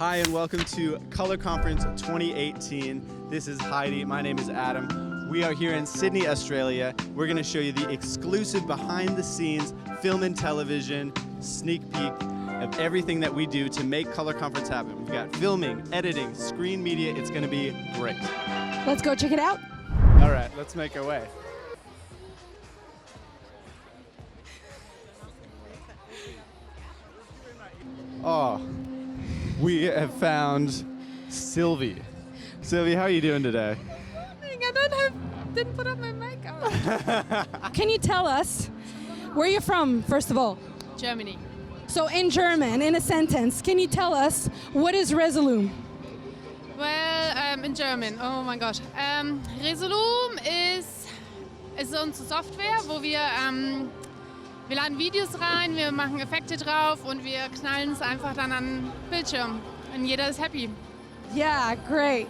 Hi and welcome to Color Conference 2018. This is Heidi, my name is Adam. We are here in Sydney, Australia. We're going to show you the exclusive behind the scenes film and television sneak peek of everything that we do to make Color Conference happen. We've got filming, editing, screen media. It's going to be great. Let's go check it out. All right, let's make our way. Oh, we have found Sylvie. Sylvie, how are you doing today? I didn't put up my mic on. Can you tell us where you're from, first of all? Germany. So in German, in a sentence, can you tell us what is Resolume? Well, in German, oh mein Gott. Resolume ist unsere Software, wo wir laden Videos rein, wir machen Effekte drauf und wir knallen es einfach dann an den Bildschirm. Und jeder ist happy. Yeah, great.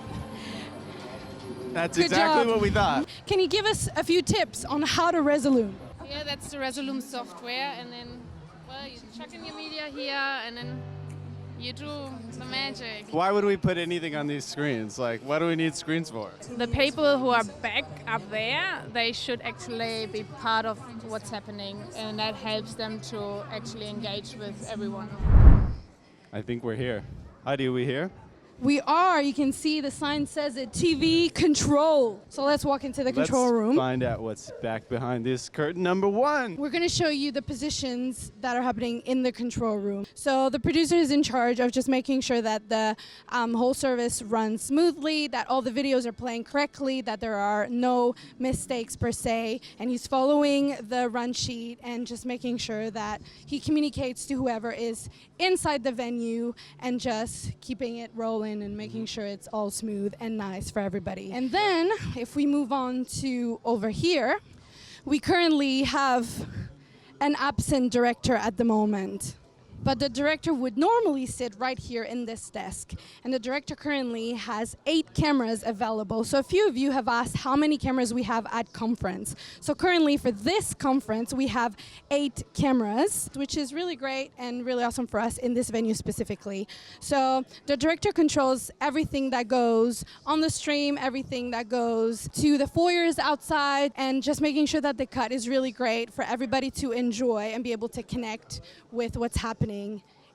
That's Good exactly job. what we thought. Can you give us a few tips on how to Resolume? Yeah, that's the Resolume software, and then, well, you chuck in your media here, and then you do the magic. Why would we put anything on these screens? Like, what do we need screens for? The people who are back up there, they should actually be part of what's happening, and that helps them to actually engage with everyone. I think we're here. Heidi, are we here? We are. You can see the sign says it, TV control. So let's walk into the control room. Let's find out what's back behind this curtain number one. We're going to show you the positions that are happening in the control room. So the producer is in charge of just making sure that the whole service runs smoothly, that all the videos are playing correctly, that there are no mistakes per se, and he's following the run sheet and just making sure that he communicates to whoever is inside the venue and just keeping it rolling and making sure it's all smooth and nice for everybody. And then if we move on to over here, we currently have an absent director at the moment. But the director would normally sit right here in this desk. And the director currently has 8 cameras available. So a few of you have asked how many cameras we have at conference. So currently for this conference, we have 8 cameras, which is really great and really awesome for us in this venue specifically. So the director controls everything that goes on the stream, everything that goes to the foyers outside, and just making sure that the cut is really great for everybody to enjoy and be able to connect with what's happening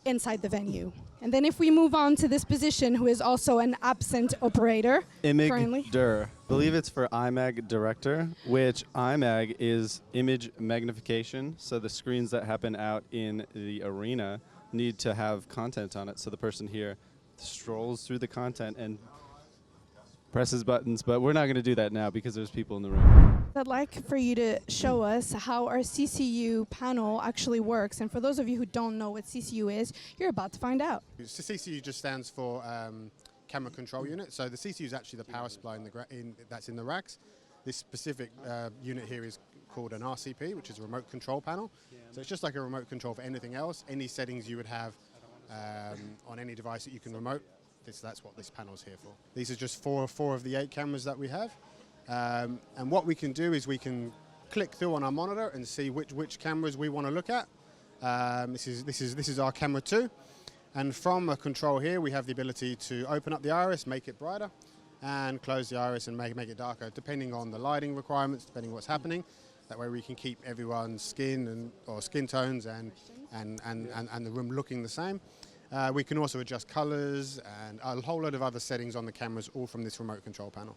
inside the venue. And then if we move on to this position, who is also an absent operator currently. IMAG-DIR. I believe it's for IMAG Director, which IMAG is image magnification. So the screens that happen out in the arena need to have content on it. So the person here strolls through the content and presses buttons, but we're not going to do that now because there's people in the room. I'd like for you to show us how our CCU panel actually works. And for those of you who don't know what CCU is, you're about to find out. So CCU just stands for Camera Control Unit. So the CCU is actually the power supply that's in the racks. This specific unit here is called an RCP, which is a remote control panel. So it's just like a remote control for anything else. Any settings you would have on any device that you can remote, that's what this panel is here for. These are just four of the 8 cameras that we have. And what we can do is we can click through on our monitor and see which cameras we want to look at. This is our camera 2, and from a control here we have the ability to open up the iris, make it brighter, and close the iris and make it darker, depending on the lighting requirements, depending on what's happening. That way we can keep everyone's skin or skin tones and the room looking the same. We can also adjust colors and a whole lot of other settings on the cameras, all from this remote control panel.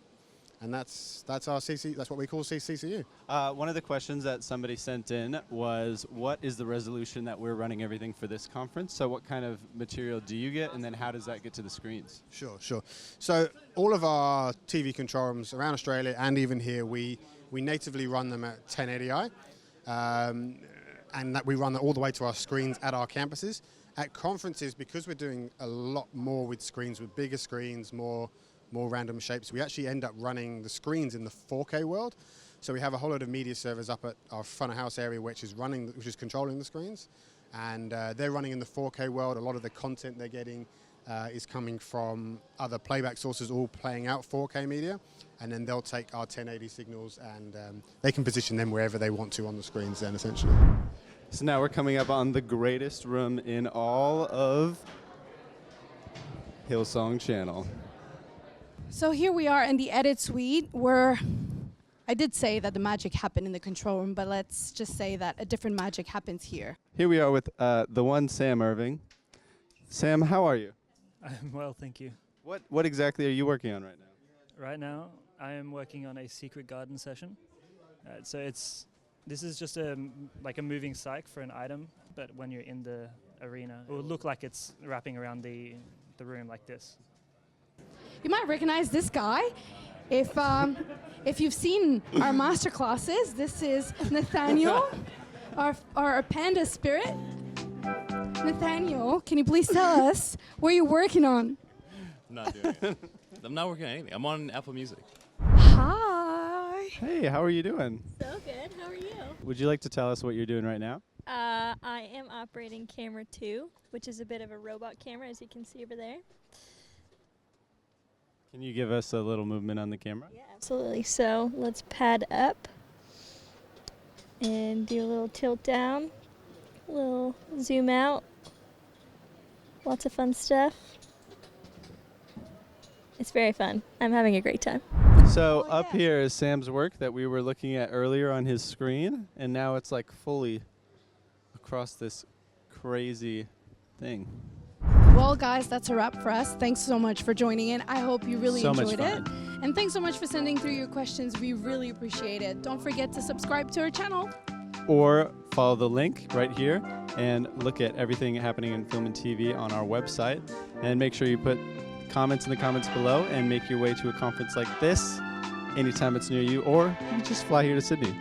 And that's our CCU. That's what we call CCU. One of the questions that somebody sent in was, what is the resolution that we're running everything for this conference? So what kind of material do you get, and then how does that get to the screens? Sure. So all of our TV control rooms around Australia and even here, we natively run them at 1080i, and that we run that all the way to our screens at our campuses. At conferences, because we're doing a lot more with screens, with bigger screens, more random shapes, we actually end up running the screens in the 4K world. So we have a whole lot of media servers up at our front of house area, which is controlling the screens, and they're running in the 4K world. A lot of the content they're getting is coming from other playback sources, all playing out 4K media, and then they'll take our 1080 signals and they can position them wherever they want to on the screens then, essentially. So now we're coming up on the greatest room in all of Hillsong channel. So here we are in the edit suite where I did say that the magic happened in the control room, but let's just say that a different magic happens here. Here we are with the one Sam Irving. Sam, how are you? I'm well, thank you. What exactly are you working on right now? Right now, I am working on a secret garden session. This is just like a moving cyc for an item, but when you're in the arena, it will look like it's wrapping around the room like this. You might recognize this guy. If you've seen our master classes, this is Nathaniel, our panda spirit. Nathaniel, can you please tell us what you're working on? I'm not doing it. I'm not working on anything. I'm on Apple Music. Hi. Hey, how are you doing? So good. How are you? Would you like to tell us what you're doing right now? I am operating camera 2, which is a bit of a robot camera, as you can see over there. Can you give us a little movement on the camera? Yeah, absolutely. So let's pad up and do a little tilt down, a little zoom out. Lots of fun stuff. It's very fun. I'm having a great time. So Oh, up yeah. here is Sam's work that we were looking at earlier on his screen, and now it's like fully across this crazy thing. Well, guys, that's a wrap for us. Thanks so much for joining in. I hope you really So much enjoyed it. fun. And thanks so much for sending through your questions. We really appreciate it. Don't forget to subscribe to our channel. Or follow the link right here and look at everything happening in film and TV on our website. And make sure you put comments in the comments below and make your way to a conference like this anytime it's near you, or you can just fly here to Sydney.